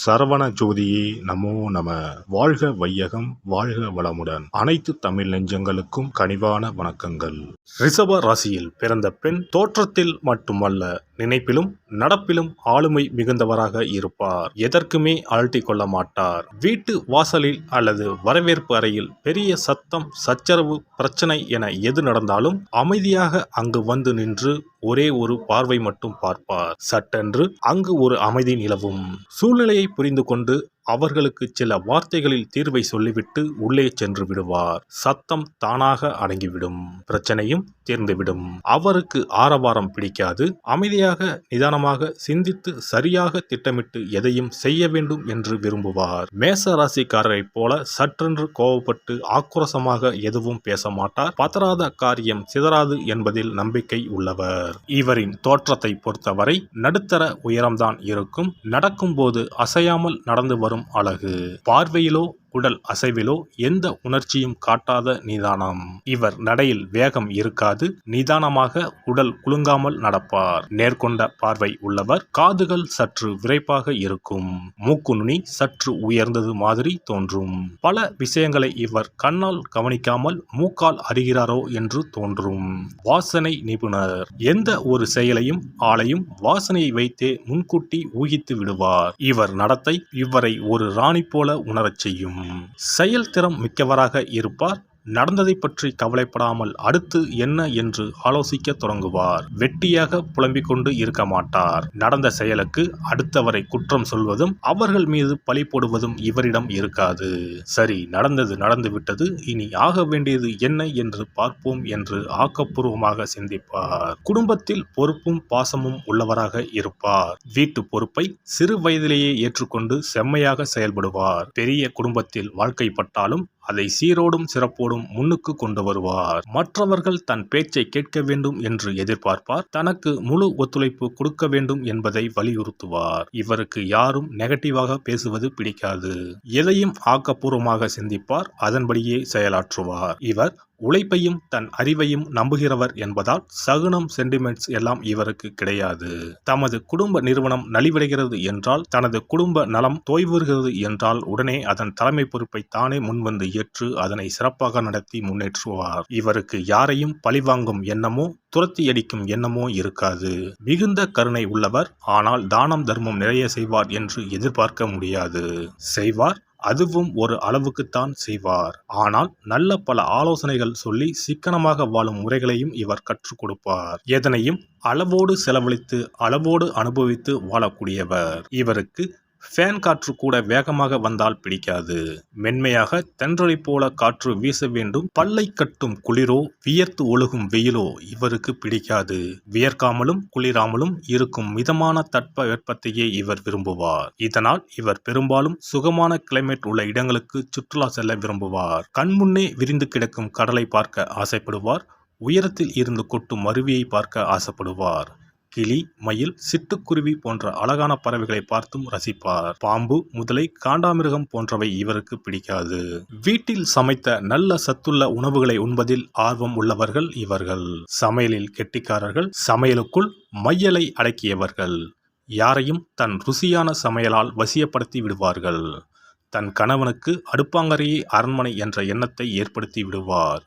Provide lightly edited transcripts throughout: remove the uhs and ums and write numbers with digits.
சரவண ஜோதியே நமோ நம. வாழ்க வையகம், வாழ்க வளமுடன். அனைத்து தமிழ் நெஞ்சங்களுக்கும் கனிவான வணக்கங்கள். ரிஷப ராசியில் பிறந்த பெண் தோற்றத்தில் மட்டுமல்ல, நினைப்பிலும் நடப்பிலும் ஆளுமை மிகுந்தவராக இருப்பார். எதற்குமே அழட்டி கொள்ள மாட்டார். வீட்டு வாசலில் அல்லது வரவேற்பு அறையில் பெரிய சத்தம், சச்சரவு, பிரச்சனை என எது நடந்தாலும் அமைதியாக அங்கு வந்து நின்று ஒரே ஒரு பார்வை மட்டும் பார்ப்பார். சட்டென்று அங்கு ஒரு அமைதி நிலவும். சூழ்நிலையை புரிந்து கொண்டு அவர்களுக்கு சில வார்த்தைகளில் தீர்வை சொல்லிவிட்டு உள்ளே சென்று விடுவார். சத்தம் தானாக அடங்கிவிடும், பிரச்சனையும் தீர்ந்துவிடும். அவருக்கு ஆரவாரம் பிடிக்காது. அமைதியாக நிதானமாக சிந்தித்து சரியாக திட்டமிட்டு எதையும் செய்ய வேண்டும் என்று விரும்புவார். மேச ராசிக்காரரைப் போல சற்றென்று கோபப்பட்டு ஆக்ரோசமாக எதுவும் பேச மாட்டார். பதறாத காரியம் சிதறாது என்பதில் நம்பிக்கை உள்ளவர். இவரின் தோற்றத்தை பொறுத்தவரை நடுத்தர உயரம்தான் இருக்கும். நடக்கும்போது அசையாமல் நடந்து வரும் அழகு. பார்வையிலோ உடல் அசைவிலோ எந்த உணர்ச்சியும் காட்டாத நிதானம். இவர் நடையில் வேகம் இருக்காது. நிதானமாக உடல் குலுங்காமல் நடப்பார். நேர்கொண்ட பார்வை உள்ளவர். காதுகள் சற்று விரைப்பாக இருக்கும். மூக்கு நுனி சற்று உயர்ந்தது மாதிரி தோன்றும். பல விஷயங்களை இவர் கண்ணால் கவனிக்காமல் மூக்கால் அறிகிறாரோ என்று தோன்றும். வாசனை நிபுணர். எந்த ஒரு செயலையும் ஆளையும் வாசனையை வைத்தே முன்கூட்டி ஊகித்து விடுவார். இவர் நடத்தை இவரை ஒரு ராணி போல உணரச் செய்யும். செயல்திறம் மிக்கவராக இருப்பார். நடந்ததை பற்றி கவலைப்படாமல் அடுத்து என்ன என்று ஆலோசிக்க தொடங்குவார். வெட்டியாக புலம்பிக் கொண்டு இருக்க மாட்டார். நடந்த செயலுக்கு அடுத்தவரை குற்றம் சொல்வதும் அவர்கள் மீது பழி போடுவதும் இவரிடம் இருக்காது. சரி, நடந்தது நடந்துவிட்டது, இனி ஆக வேண்டியது என்ன என்று பார்ப்போம் என்று ஆக்கப்பூர்வமாக சிந்திப்பார். குடும்பத்தில் பொறுப்பும் பாசமும் உள்ளவராக இருப்பார். வீட்டு பொறுப்பை சிறு வயதிலேயே ஏற்றுக்கொண்டு செம்மையாக செயல்படுவார். பெரிய குடும்பத்தில் வாழ்க்கைப்பட்டாலும் அதை சீரோடும் சிறப்போடும் முன்னுக்கு கொண்டு வருவார். மற்றவர்கள் தன் பேச்சை கேட்க வேண்டும் என்று எதிர்பார்ப்பார். தனக்கு முழு ஒத்துழைப்பு கொடுக்க வேண்டும் என்பதை வலியுறுத்துவார். இவருக்கு யாரும் நெகட்டிவாக பேசுவது பிடிக்காது. எதையும் ஆக்கப்பூர்வமாக சிந்திப்பார். அதன்படியே செயலாற்றுவார். இவர் உழைப்பையும் தன் அறிவையும் நம்புகிறவர் என்பதால் சகுனம், சென்டிமெண்ட்ஸ் எல்லாம் இவருக்கு கிடையாது. தமது குடும்ப நிறுவனம் நலிவடைகிறது என்றால், தனது குடும்ப நலம் தோய்வுறுகிறது என்றால் உடனே அதன் தலைமை பொறுப்பை தானே முன்வந்து ஏற்று அதனை சிறப்பாக நடத்தி முன்னேற்றுவார். இவருக்கு யாரையும் பழிவாங்கும் எண்ணமோ துரத்தி அடிக்கும் எண்ணமோ இருக்காது. மிகுந்த கருணை உள்ளவர். ஆனால் தானம் தர்மம் நிறைய செய்வார் என்று எதிர்பார்க்க முடியாது. செய்வார், அதுவும் ஒரு அளவுக்குத்தான் செய்வார். ஆனால் நல்ல பல ஆலோசனைகள் சொல்லி சிக்கனமாக வாழும் முறைகளையும் இவர் கற்றுக் கொடுப்பார். எதனையும் அளவோடு செலவழித்து அளவோடு அனுபவித்து வாழக்கூடியவர். இவருக்கு ஃபேன் காற்று கூட வேகமாக வந்தால் பிடிக்காது. மென்மையாக தென்றலை போல காற்று வீச வேண்டும். பல்லை கட்டும் குளிரோ வியர்த்து ஒழுகும் வெயிலோ இவருக்கு பிடிக்காது. வியர்க்காமலும் குளிராமலும் இருக்கும் மிதமான தட்ப வெப்பத்தையே இவர் விரும்புவார். இதனால் இவர் பெரும்பாலும் சுகமான கிளைமேட் உள்ள இடங்களுக்கு சுற்றுலா செல்ல விரும்புவார். கண்முன்னே விரிந்து கிடக்கும் கடலை பார்க்க ஆசைப்படுவார். உயரத்தில் இருந்து கொட்டும் அருவியை பார்க்க ஆசைப்படுவார். கிளி, மயில், சிட்டுக்குருவி போன்ற அழகான பறவைகளை பார்த்தும் ரசிப்பார். பாம்பு, முதலை, காண்டாமிருகம் போன்றவை இவருக்கு பிடிக்காது. வீட்டில் சமைத்த நல்ல சத்துள்ள உணவுகளை உண்பதில் ஆர்வம் உள்ளவர்கள் இவர்கள். சமையலில் கெட்டிக்காரர்கள். சமையலுக்குள் மையலை அடக்கியவர்கள். யாரையும் தன் ருசியான சமையலால் வசியப்படுத்தி விடுவார்கள். தன் கணவனுக்கு அடுப்பாங்கரையே அரண்மனை என்ற எண்ணத்தை ஏற்படுத்தி விடுவார்.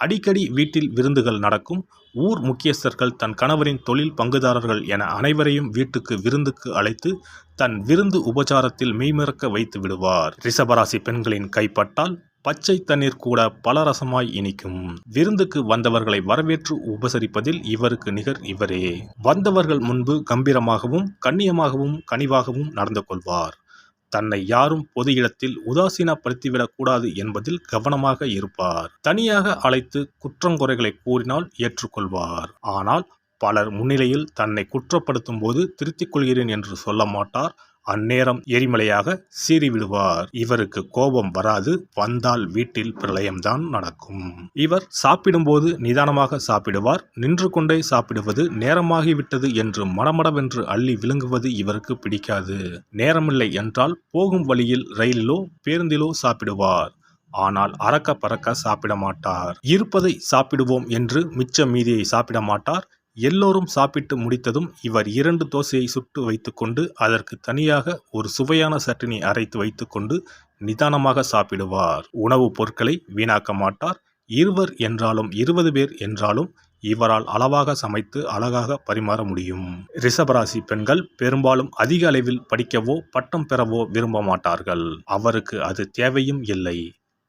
அடிக்கடி வீட்டில் விருந்துகள் நடக்கும். ஊர் முக்கியஸ்தர்கள், தன் கணவரின் தொழில் பங்குதாரர்கள் என அனைவரையும் வீட்டுக்கு விருந்துக்கு அழைத்து தன் விருந்து உபச்சாரத்தில் மெய்மறக்க வைத்து விடுவார். ரிஷபராசி பெண்களின் கைப்பட்டால் பச்சை தண்ணீர் கூட பலரசமாய் இனிக்கும். விருந்துக்கு வந்தவர்களை வரவேற்று உபசரிப்பதில் இவருக்கு நிகர் இவரே. வந்தவர்கள் முன்பு கம்பீரமாகவும் கண்ணியமாகவும் கனிவாகவும் நடந்து கொள்வார். தன்னை யாரும் பொது இடத்தில் உதாசீனப்படுத்திவிடக் கூடாது என்பதில் கவனமாக இருப்பார். தனியாக அழைத்து குற்றங்குறைகளை கூறினால் ஏற்றுக்கொள்வார். ஆனால் பலர் முன்னிலையில் தன்னை குற்றப்படுத்தும் போது திருத்திக் கொள்கிறேன் என்று சொல்ல மாட்டார். அந்நேரம் எரிமலையாக சீறிவிடுவார். இவருக்கு கோபம் வராது. வந்தால் வீட்டில் பிரளயம்தான் நடக்கும். இவர் சாப்பிடும்போது நிதானமாக சாப்பிடுவார். நின்று கொண்டே சாப்பிடுவது, நேரமாகிவிட்டது என்று மடமடவென்று அள்ளி விழுங்குவது இவருக்கு பிடிக்காது. நேரமில்லை என்றால் போகும் வழியில் ரயிலிலோ பேருந்திலோ சாப்பிடுவார். ஆனால் அறக்க பறக்க சாப்பிட மாட்டார். இருப்பதை சாப்பிடுவோம் என்று மிச்ச மீதியை சாப்பிட மாட்டார். எல்லோரும் சாப்பிட்டு முடித்ததும் இவர் 2 தோசையை சுட்டு வைத்துக்கொண்டு அதற்கு தனியாக ஒரு சுவையான சட்னி அரைத்து வைத்துக்கொண்டு நிதானமாக சாப்பிடுவார். உணவுப் பொருட்களை வீணாக்க மாட்டார். 20 என்றாலும் 20 பேர் என்றாலும் இவரால் அளவாக சமைத்து அழகாக பரிமாற முடியும். ரிஷபராசி பெண்கள் பெரும்பாலும் அதிக அளவில் படிக்கவோ பட்டம் பெறவோ விரும்ப மாட்டார்கள். அவருக்கு அது தேவையும் இல்லை.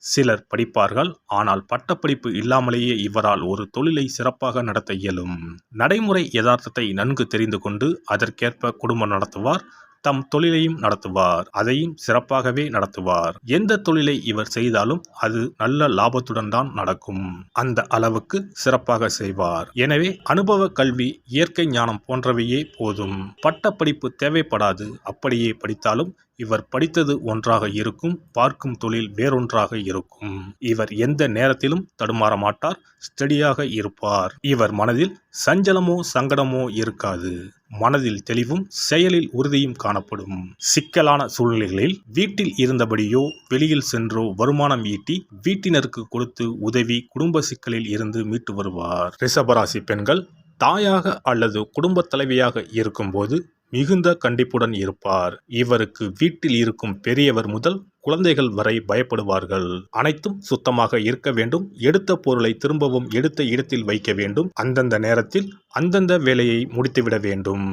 சிலர் படிப்பார்கள். ஆனால் பட்டப்படிப்பு இல்லாமலேயே இவரால் ஒரு தொழிலை சிறப்பாக நடத்த இயலும். நடைமுறை யதார்த்தத்தை நன்கு தெரிந்து கொண்டு அதற்கேற்ப குடும்பம் நடத்துவார். தம் தொழிலையும் நடத்துவார். அதையும் சிறப்பாகவே நடத்துவார். எந்த தொழிலை இவர் செய்தாலும் அது நல்ல லாபத்துடன் தான் நடக்கும். அந்த அளவுக்கு சிறப்பாக செய்வார். எனவே அனுபவ கல்வி, இயற்கை ஞானம் போன்றவையே போதும். பட்டப்படிப்பு தேவைப்படாது. அப்படியே படித்தாலும் இவர் படித்தது ஒன்றாக இருக்கும், பார்க்கும் தொழில் வேறொன்றாக இருக்கும். இவர் எந்த நேரத்திலும் தடுமாற மாட்டார். ஸ்டடியாக இருப்பார். இவர் மனதில் சஞ்சலமோ சங்கடமோ இருக்காது. மனதில் தெளிவும் செயலில் உறுதியும் காணப்படும். சிக்கலான சூழ்நிலைகளில் வீட்டில் இருந்தபடியோ வெளியில் சென்றோ வருமானம் ஈட்டி வீட்டினருக்கு கொடுத்து உதவி குடும்ப சிக்கலில் இருந்து மீட்டு வருவார். ரிஷபராசி பெண்கள் தாயாக அல்லது குடும்ப தலைவியாக இருக்கும்போது மிகுந்த கண்டிப்புடன் இருப்பார். இவருக்கு வீட்டில் இருக்கும் பெரியவர் முதல் குழந்தைகள் வரை பயப்படுவார்கள். அனைத்தும் சுத்தமாக இருக்க வேண்டும். எடுத்த பொருளை திரும்பவும் எடுத்த இடத்தில் வைக்க வேண்டும். அந்தந்த நேரத்தில் அந்தந்த வேலையை முடித்துவிட வேண்டும்.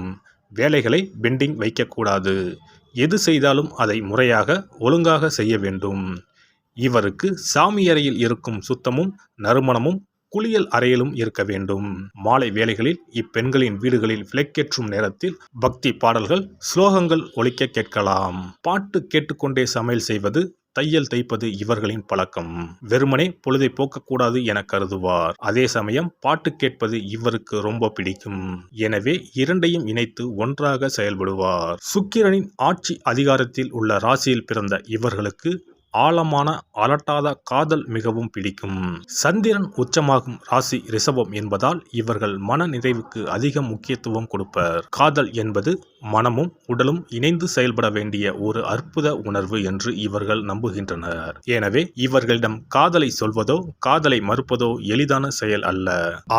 வேலைகளை பெண்டிங் வைக்கக்கூடாது. எது செய்தாலும் அதை முறையாக ஒழுங்காக செய்ய வேண்டும். இவருக்கு சாமியறையில் இருக்கும் சுத்தமும் நறுமணமும் குளியல் அறையிலும் இருக்க வேண்டும். மாலை வேளைகளில் இப்பெண்களின் வீடுகளில் விளக்கேற்றும் நேரத்தில் பக்தி பாடல்கள், ஸ்லோகங்கள் ஒலிக்க கேட்கலாம். பாட்டு கேட்டுக்கொண்டே சமையல் செய்வது, தையல் தைப்பது இவர்களின் பழக்கம். வெறுமனே பொழுதை போக்கக்கூடாது என கருதுவார். அதே சமயம் பாட்டு கேட்பது இவருக்கு ரொம்ப பிடிக்கும். எனவே இரண்டையும் இணைத்து ஒன்றாக செயல்படுவார். சுக்கிரனின் ஆட்சி அதிகாரத்தில் உள்ள ராசியில் பிறந்த இவர்களுக்கு ஆழமான அலட்டாத காதல் மிகவும் பிடிக்கும். சந்திரன் உச்சமாகும் ராசி ரிஷபம் என்பதால் இவர்கள் மன நிறைவுக்கு அதிக முக்கியத்துவம் கொடுப்பர். காதல் என்பது மனமும் உடலும் இணைந்து செயல்பட வேண்டிய ஒரு அற்புத உணர்வு என்று இவர்கள் நம்புகின்றனர். எனவே இவர்களிடம் காதலை சொல்வதோ காதலை மறுப்பதோ எளிதான செயல் அல்ல.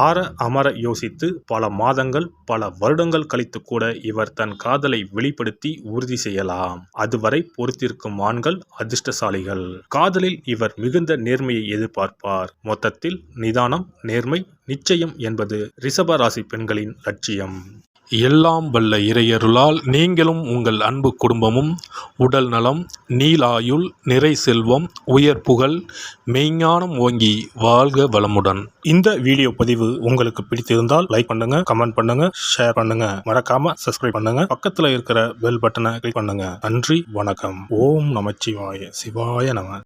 ஆற அமர யோசித்து பல மாதங்கள் பல வருடங்கள் கழித்து கூட இவர் தன் காதலை வெளிப்படுத்தி உறுதி செய்யலாம். அதுவரை பொறுத்திருக்கும் ஆண்கள் அதிர்ஷ்டசாலிகள். காதலில் இவர் மிகுந்த நேர்மையை எதிர்பார்ப்பார். மொத்தத்தில் நிதானம், நேர்மை, நிச்சயம் என்பது ரிஷப ராசி பெண்களின் லட்சியம். எல்லாம் வல்ல இறையருளால் நீங்களும் உங்கள் அன்பு குடும்பமும் உடல் நலம், நீலாயுள், நிறை செல்வம், உயர் புகழ், மெய்ஞானம் ஓங்கி வாழ்க வளமுடன். இந்த வீடியோ பதிவு உங்களுக்கு பிடித்திருந்தால் லைக் பண்ணுங்க, கமெண்ட் பண்ணுங்க, ஷேர் பண்ணுங்க. மறக்காம சப்ஸ்கிரைப் பண்ணுங்க. பக்கத்துல இருக்கிற பெல் பட்டனை கிளிக் பண்ணுங்க. நன்றி, வணக்கம். ஓம் நமச்சிவாய. சிவாய நம.